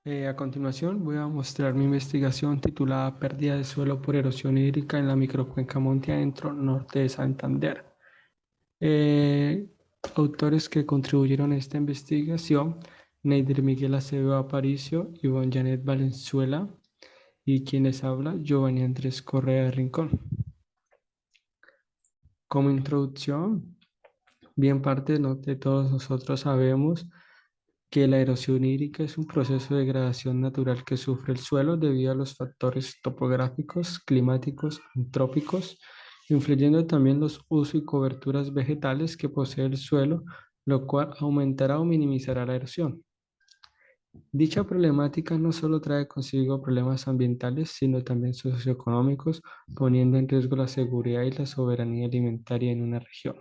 A continuación voy a mostrar mi investigación titulada Pérdida de suelo por erosión hídrica en la microcuenca Monte Adentro, norte de Santander. Eh, Autores que contribuyeron a esta investigación: Neider Miguel Acevedo Aparicio, Ivonne Janet Valenzuela y quienes habla Giovanni Andrés Correa de Rincón. Como introducción, bien parte de todos nosotros sabemos que la erosión hídrica es un proceso de degradación natural que sufre el suelo debido a los factores topográficos, climáticos, antrópicos, influyendo también los usos y coberturas vegetales que posee el suelo, lo cual aumentará o minimizará la erosión. Dicha problemática no solo trae consigo problemas ambientales, sino también socioeconómicos, poniendo en riesgo la seguridad y la soberanía alimentaria en una región.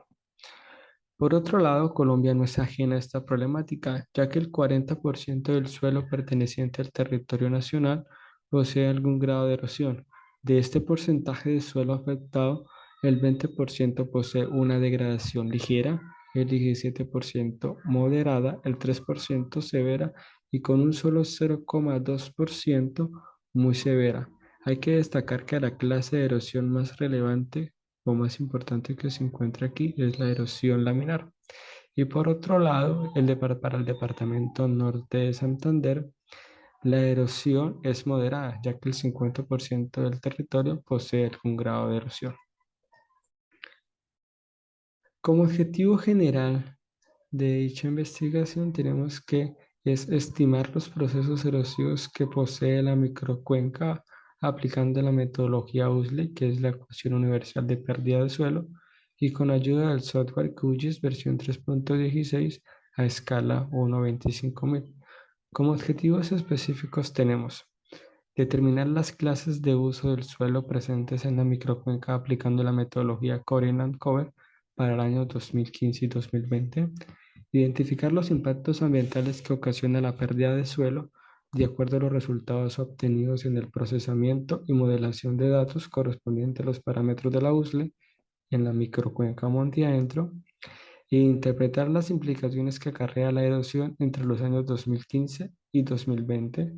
Por otro lado, Colombia no es ajena a esta problemática, ya que el 40% del suelo perteneciente al territorio nacional posee algún grado de erosión. De este porcentaje de suelo afectado, el 20% posee una degradación ligera, el 17% moderada, el 3% severa y con un solo 0,2% muy severa. Hay que destacar que la clase de erosión más relevante o más importante que se encuentra aquí es la erosión laminar. Y por otro lado, para el departamento norte de Santander, la erosión es moderada, ya que el 50% del territorio posee algún grado de erosión. Como objetivo general de dicha investigación tenemos que es estimar los procesos erosivos que posee la microcuenca aplicando la metodología USLE, que es la ecuación universal de pérdida de suelo, y con ayuda del software QGIS versión 3.16 a escala 1:25.000. Como objetivos específicos tenemos determinar las clases de uso del suelo presentes en la microcuenca aplicando la metodología Core and Cover para el año 2015 y 2020. Identificar los impactos ambientales que ocasiona la pérdida de suelo de acuerdo a los resultados obtenidos en el procesamiento y modelación de datos correspondientes a los parámetros de la USLE en la microcuenca monte adentro e interpretar las implicaciones que acarrea la erosión entre los años 2015 y 2020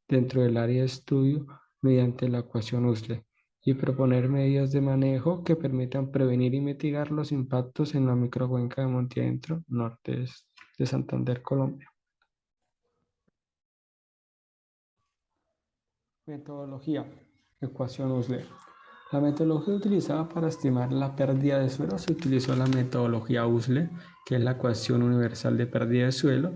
dentro del área de estudio mediante la ecuación USLE y proponer medidas de manejo que permitan prevenir y mitigar los impactos en la microcuenca de Monte Adentro, norte de Santander, Colombia. Metodología: ecuación USLE. La metodología utilizada para estimar la pérdida de suelo se utilizó la metodología USLE, que es la ecuación universal de pérdida de suelo.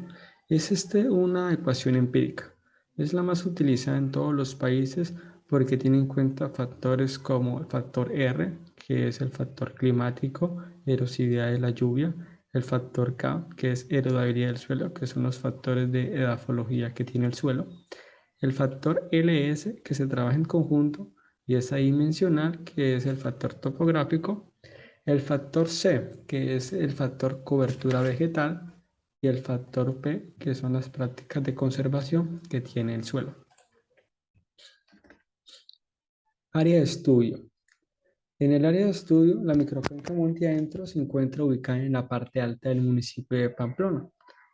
Es una ecuación empírica. Es la más utilizada en todos los países porque tiene en cuenta factores como el factor R, que es el factor climático, erosividad de la lluvia, el factor K, que es heredabilidad del suelo, que son los factores de edafología que tiene el suelo, el factor LS, que se trabaja en conjunto y es adimensional, que es el factor topográfico, el factor C, que es el factor cobertura vegetal, y el factor P, que son las prácticas de conservación que tiene el suelo. Área de estudio. En el área de estudio, la microcuenca Monte Adentro se encuentra ubicada en la parte alta del municipio de Pamplona,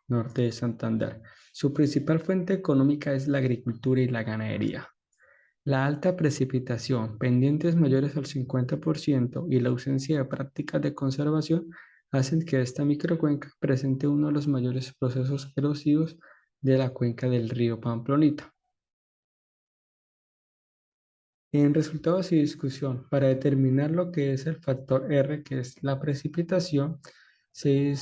norte de Santander. Su principal fuente económica es la agricultura y la ganadería. La alta precipitación, pendientes mayores al 50% y la ausencia de prácticas de conservación hacen que esta microcuenca presente uno de los mayores procesos erosivos de la cuenca del río Pamplonita. En resultados y discusión, para determinar lo que es el factor R, que es la precipitación, se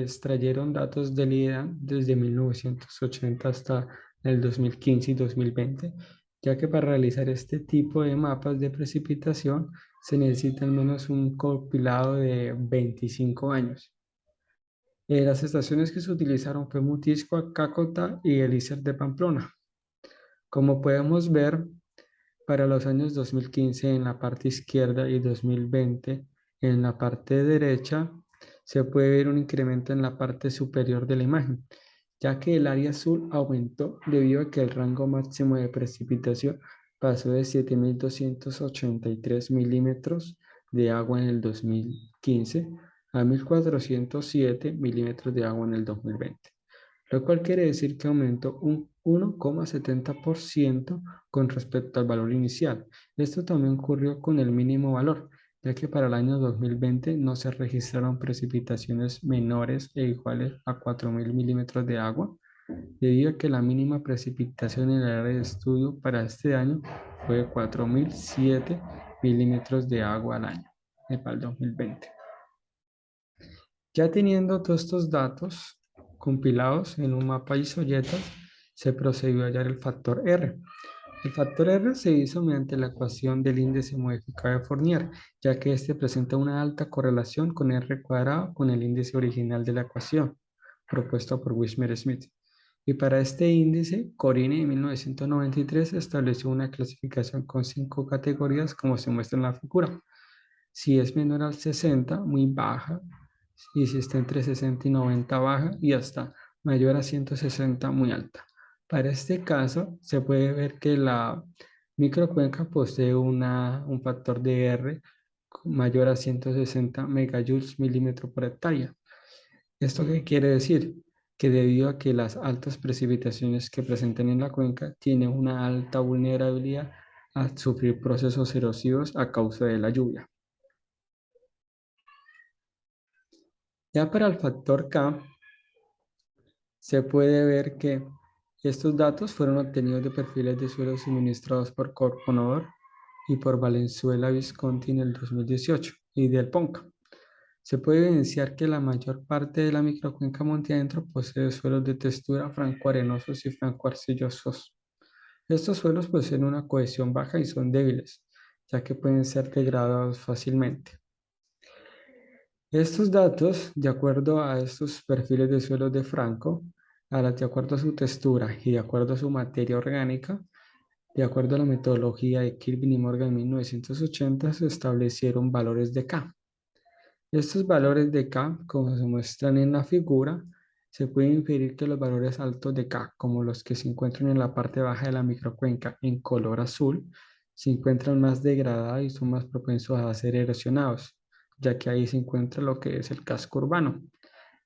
extrayeron datos del IDAN desde 1980 hasta el 2015 y 2020, ya que para realizar este tipo de mapas de precipitación se necesita al menos un compilado de 25 años. Las estaciones que se utilizaron fue Mutiscoa, Cácota y Elícer de Pamplona. Como podemos ver, para los años 2015 en la parte izquierda y 2020 en la parte derecha, se puede ver un incremento en la parte superior de la imagen, ya que el área azul aumentó debido a que el rango máximo de precipitación pasó de 7.283 milímetros de agua en el 2015 a 1.407 milímetros de agua en el 2020. lo cual quiere decir que aumentó un 1,70% con respecto al valor inicial. Esto también ocurrió con el mínimo valor, ya que para el año 2020 no se registraron precipitaciones menores e iguales a 4.000 milímetros de agua, debido a que la mínima precipitación en el área de estudio para este año fue de 4.007 milímetros de agua al año, para el 2020. Ya teniendo todos estos datos compilados en un mapa isoyetas, se procedió a hallar el factor R. El factor R se hizo mediante la ecuación del índice modificado de Fournier, ya que este presenta una alta correlación con R cuadrado con el índice original de la ecuación, propuesto por Wishmer-Smith. Y para este índice, Corini en 1993 estableció una clasificación con 5 categorías como se muestra en la figura. Si es menor al 60, muy baja, y si está entre 60 y 90, baja, y hasta mayor a 160, muy alta. Para este caso, se puede ver que la microcuenca posee un factor de R mayor a 160 megajoules milímetro por hectárea. ¿Esto qué quiere decir? Que debido a que las altas precipitaciones que presentan en la cuenca tienen una alta vulnerabilidad a sufrir procesos erosivos a causa de la lluvia. Ya para el factor K, se puede ver que estos datos fueron obtenidos de perfiles de suelo suministrados por Corponor y por Valenzuela Visconti en el 2018 y del PONCA. Se puede evidenciar que la mayor parte de la microcuenca monte adentro posee suelos de textura franco-arenosos y franco-arcillosos. Estos suelos poseen una cohesión baja y son débiles, ya que pueden ser degradados fácilmente. Estos datos, de acuerdo a estos perfiles de suelos de Franco, de acuerdo a su textura y de acuerdo a su materia orgánica, de acuerdo a la metodología de Kirby y Morgan en 1980, se establecieron valores de K. Estos valores de K, como se muestran en la figura, se puede inferir que los valores altos de K, como los que se encuentran en la parte baja de la microcuenca en color azul, se encuentran más degradados y son más propensos a ser erosionados, ya que ahí se encuentra lo que es el casco urbano.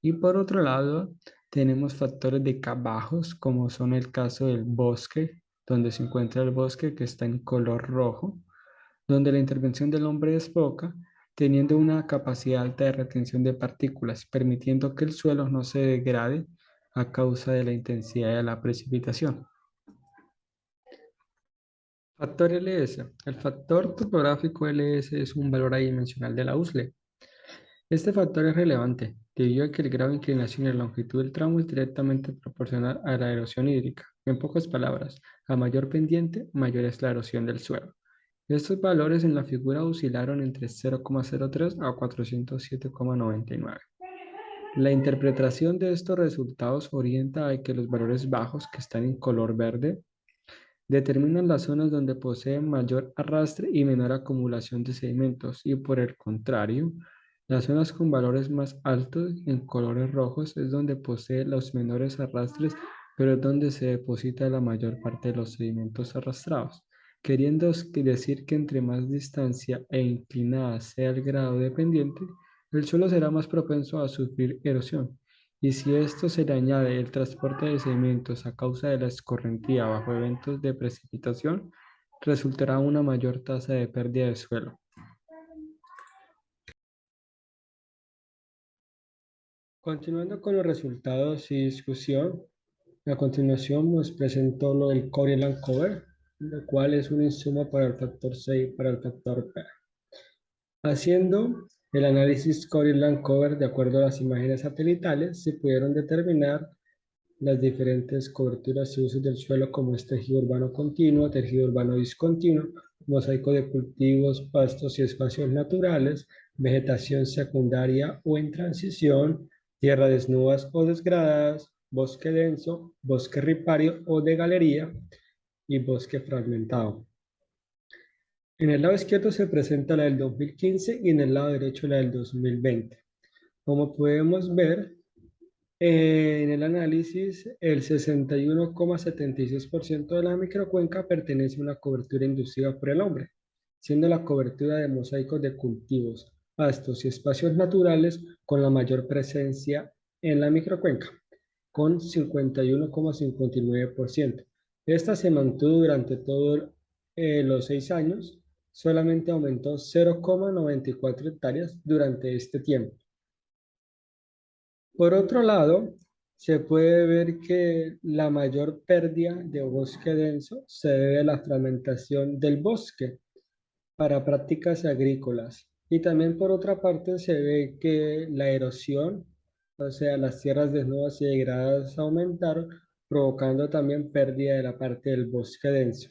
Y por otro lado, tenemos factores de K bajos, como son el caso del bosque, donde se encuentra el bosque que está en color rojo, donde la intervención del hombre es poca, teniendo una capacidad alta de retención de partículas, permitiendo que el suelo no se degrade a causa de la intensidad de la precipitación. Factor LS. El factor topográfico LS es un valor adimensional de la USLE. Este factor es relevante debido a que el grado de inclinación y la longitud del tramo es directamente proporcional a la erosión hídrica. En pocas palabras, a mayor pendiente, mayor es la erosión del suelo. Estos valores en la figura oscilaron entre 0,03 a 407,99. La interpretación de estos resultados orienta a que los valores bajos, que están en color verde, determinan las zonas donde poseen mayor arrastre y menor acumulación de sedimentos, y por el contrario, las zonas con valores más altos en colores rojos es donde posee los menores arrastres, pero es donde se deposita la mayor parte de los sedimentos arrastrados, queriendo decir que entre más distancia e inclinada sea el grado de pendiente, el suelo será más propenso a sufrir erosión. Y si esto se le añade el transporte de sedimentos a causa de la escorrentía bajo eventos de precipitación, resultará una mayor tasa de pérdida de suelo. Continuando con los resultados y discusión, a continuación nos presentó lo del Coriolan Cover, lo cual es un insumo para el factor C y para el factor P. Haciendo el análisis Coriolan Cover de acuerdo a las imágenes satelitales, se pudieron determinar las diferentes coberturas y usos del suelo como es tejido urbano continuo, tejido urbano discontinuo, mosaico de cultivos, pastos y espacios naturales, vegetación secundaria o en transición, tierra desnudas o desgradadas, bosque denso, bosque ripario o de galería y bosque fragmentado. En el lado izquierdo se presenta la del 2015 y en el lado derecho la del 2020. Como podemos ver, en el análisis, el 61,76% de la microcuenca pertenece a una cobertura inducida por el hombre, siendo la cobertura de mosaicos de cultivos, pastos y espacios naturales con la mayor presencia en la microcuenca. con 51,59%. Esta se mantuvo durante todos los 6 años, solamente aumentó 0,94 hectáreas durante este tiempo. Por otro lado, se puede ver que la mayor pérdida de bosque denso se debe a la fragmentación del bosque para prácticas agrícolas. Y también por otra parte se ve que la erosión, o sea, las tierras desnudas y degradadas aumentaron, provocando también pérdida de la parte del bosque denso.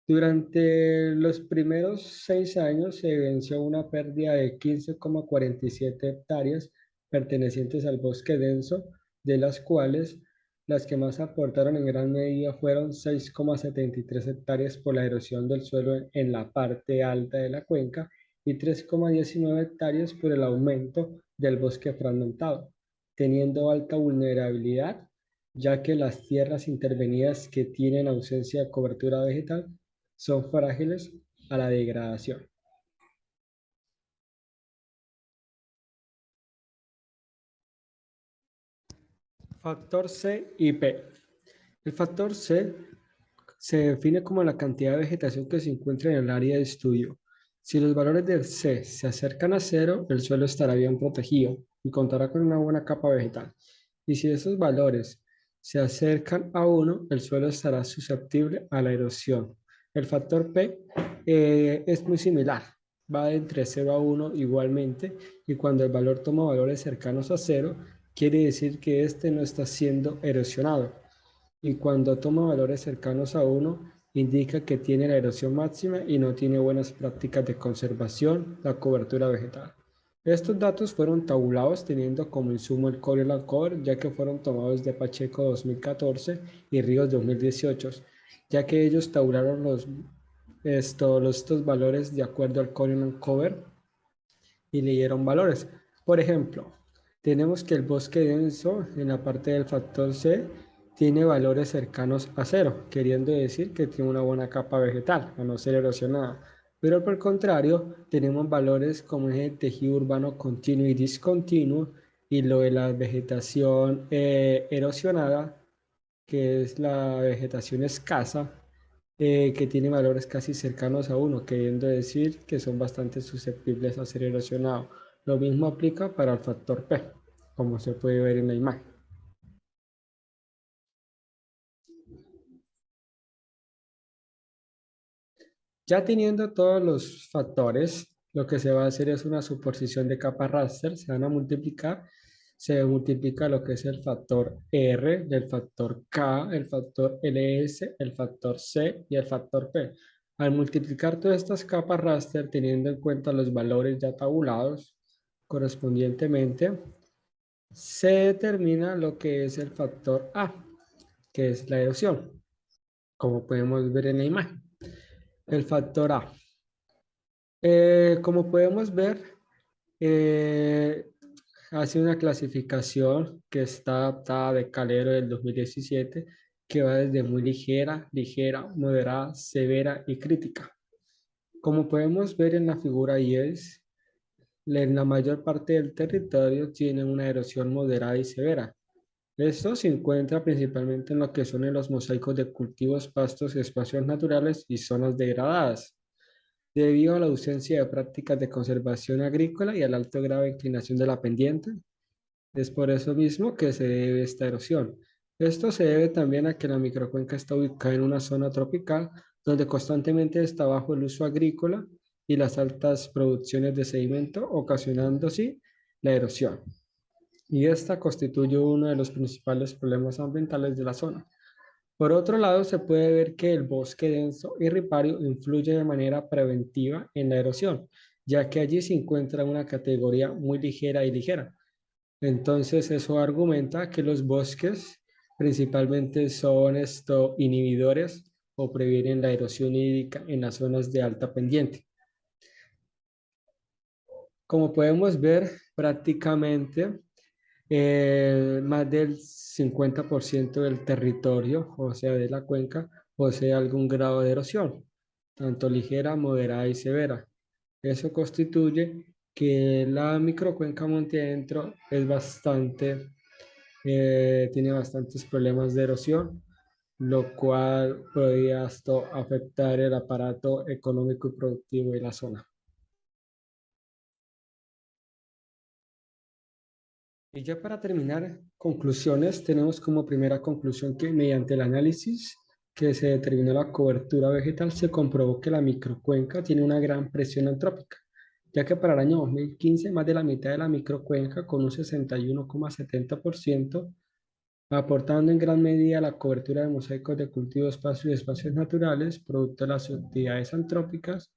Durante los primeros 6 años se evidenció una pérdida de 15,47 hectáreas pertenecientes al bosque denso, de las cuales las que más aportaron en gran medida fueron 6,73 hectáreas por la erosión del suelo en la parte alta de la cuenca y 3,19 hectáreas por el aumento del bosque fragmentado, teniendo alta vulnerabilidad, ya que las tierras intervenidas que tienen ausencia de cobertura vegetal son frágiles a la degradación. Factor C y P. El factor C se define como la cantidad de vegetación que se encuentra en el área de estudio. Si los valores de C se acercan a cero, el suelo estará bien protegido y contará con una buena capa vegetal. Y si esos valores se acercan a 1, el suelo estará susceptible a la erosión. El factor P es muy similar, va de entre 0 a 1 igualmente, y cuando el valor toma valores cercanos a 0, quiere decir que este no está siendo erosionado. Y cuando toma valores cercanos a 1, indica que tiene la erosión máxima y no tiene buenas prácticas de conservación, la cobertura vegetal. Estos datos fueron tabulados teniendo como insumo el Coriolan Cover, ya que fueron tomados de Pacheco 2014 y Ríos 2018, ya que ellos tabularon estos valores de acuerdo al Coriolan Cover y le dieron valores. Por ejemplo, tenemos que el bosque denso en la parte del factor C tiene valores cercanos a cero, queriendo decir que tiene una buena capa vegetal, a no ser erosionada. Pero por el contrario, tenemos valores como el tejido urbano continuo y discontinuo, y lo de la vegetación erosionada, que es la vegetación escasa, que tiene valores casi cercanos a 1, queriendo decir que son bastante susceptibles a ser erosionados. Lo mismo aplica para el factor P, como se puede ver en la imagen. Ya teniendo todos los factores, lo que se va a hacer es una superposición de capas raster, se van a multiplicar, se multiplica lo que es el factor R, el factor K, el factor LS, el factor C y el factor P. Al multiplicar todas estas capas raster, teniendo en cuenta los valores ya tabulados correspondientemente, se determina lo que es el factor A, que es la erosión, como podemos ver en la imagen. El factor A. Como podemos ver, eh, hace una clasificación que está adaptada de Calero del 2017, que va desde muy ligera, ligera, moderada, severa y crítica. Como podemos ver en la figura 10, en la mayor parte del territorio tiene una erosión moderada y severa. Esto se encuentra principalmente en lo que son en los mosaicos de cultivos, pastos, espacios naturales y zonas degradadas, debido a la ausencia de prácticas de conservación agrícola y al alto grado de inclinación de la pendiente. Es por eso mismo que se debe esta erosión. Esto se debe también a que la microcuenca está ubicada en una zona tropical donde constantemente está bajo el uso agrícola y las altas producciones de sedimento, ocasionando así la erosión. Y esta constituye uno de los principales problemas ambientales de la zona. Por otro lado, se puede ver que el bosque denso y ripario influye de manera preventiva en la erosión, ya que allí se encuentra una categoría muy ligera y ligera. Entonces, eso argumenta que los bosques principalmente son inhibidores o previenen la erosión hídrica en las zonas de alta pendiente. Como podemos ver, prácticamente más del 50% del territorio, o sea, de la cuenca, posee algún grado de erosión, tanto ligera, moderada y severa. Eso constituye que la microcuenca monte adentro es bastante tiene bastantes problemas de erosión, lo cual podría esto afectar el aparato económico y productivo de la zona. Y ya para terminar, conclusiones, tenemos como primera conclusión que mediante el análisis que se determinó la cobertura vegetal, se comprobó que la microcuenca tiene una gran presión antrópica, ya que para el año 2015 más de la mitad de la microcuenca, con un 61,70%, aportando en gran medida la cobertura de mosaicos de cultivo, espacios y espacios naturales, producto de las actividades antrópicas,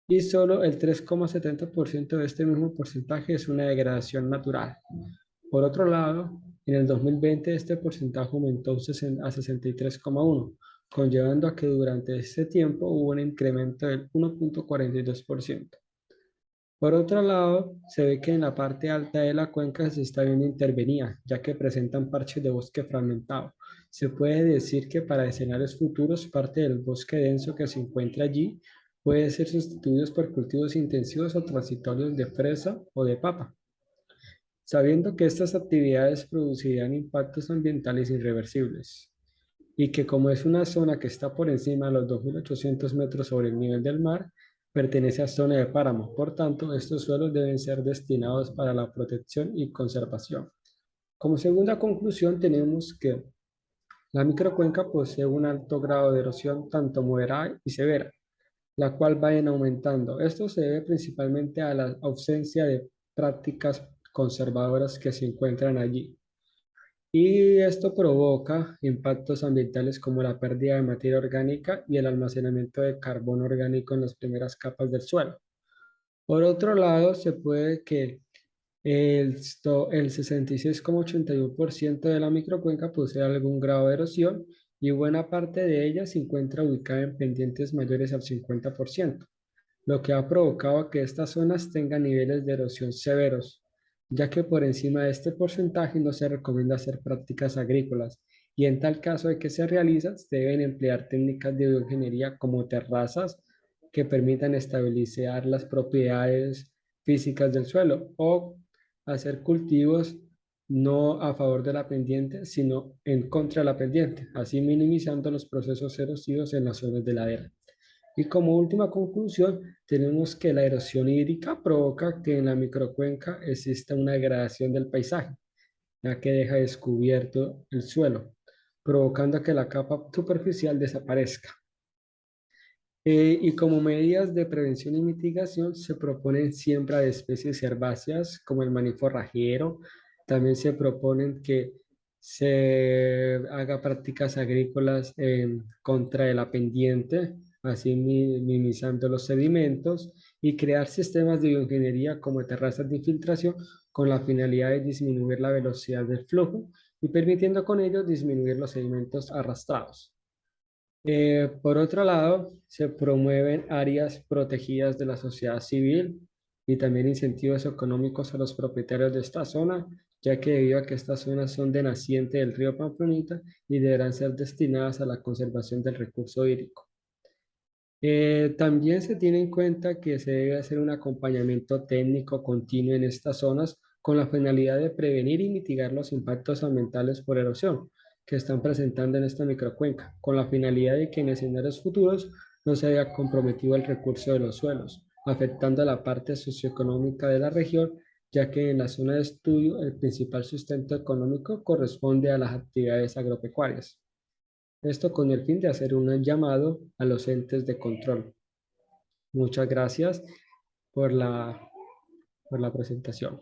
y solo el 3,70% de este mismo porcentaje es una degradación natural. Por otro lado, en el 2020 este porcentaje aumentó a 63,1, conllevando a que durante este tiempo hubo un incremento del 1,42%. Por otro lado, se ve que en la parte alta de la cuenca se está viendo intervenida, ya que presentan parches de bosque fragmentado. Se puede decir que para escenarios futuros, parte del bosque denso que se encuentra allí puede ser sustituido por cultivos intensivos o transitorios de fresa o de papa, sabiendo que estas actividades producirían impactos ambientales irreversibles y que como es una zona que está por encima de los 2.800 metros sobre el nivel del mar, pertenece a zona de páramo. Por tanto, estos suelos deben ser destinados para la protección y conservación. Como segunda conclusión, tenemos que la microcuenca posee un alto grado de erosión, tanto moderada y severa, la cual va aumentando. Esto se debe principalmente a la ausencia de prácticas conservadoras que se encuentran allí. Y esto provoca impactos ambientales como la pérdida de materia orgánica y el almacenamiento de carbono orgánico en las primeras capas del suelo. Por otro lado, se puede que el 66,81% de la microcuenca posee algún grado de erosión y buena parte de ella se encuentra ubicada en pendientes mayores al 50%, lo que ha provocado que estas zonas tengan niveles de erosión severos, ya que por encima de este porcentaje no se recomienda hacer prácticas agrícolas y en tal caso de que se realizan, se deben emplear técnicas de bioingeniería como terrazas que permitan estabilizar las propiedades físicas del suelo o hacer cultivos no a favor de la pendiente, sino en contra de la pendiente, así minimizando los procesos erosivos en las zonas de ladera. Y como última conclusión, tenemos que la erosión hídrica provoca que en la microcuenca exista una degradación del paisaje, ya que deja descubierto el suelo, provocando que la capa superficial desaparezca. Y como medidas de prevención y mitigación se proponen siembra de especies herbáceas como el maní forrajero. También se proponen que se haga prácticas agrícolas contra de la pendiente, así minimizando los sedimentos y crear sistemas de bioingeniería como terrazas de infiltración con la finalidad de disminuir la velocidad del flujo y permitiendo con ello disminuir los sedimentos arrastrados. Por otro lado, se promueven áreas protegidas de la sociedad civil y también incentivos económicos a los propietarios de esta zona, ya que debido a que estas zonas son de naciente del río Pamplonita y deberán ser destinadas a la conservación del recurso hídrico. También se tiene en cuenta que se debe hacer un acompañamiento técnico continuo en estas zonas con la finalidad de prevenir y mitigar los impactos ambientales por erosión que están presentando en esta microcuenca, con la finalidad de que en escenarios futuros no se haya comprometido el recurso de los suelos, afectando a la parte socioeconómica de la región, ya que en la zona de estudio el principal sustento económico corresponde a las actividades agropecuarias. Esto con el fin de hacer un llamado a los entes de control. Muchas gracias por la presentación.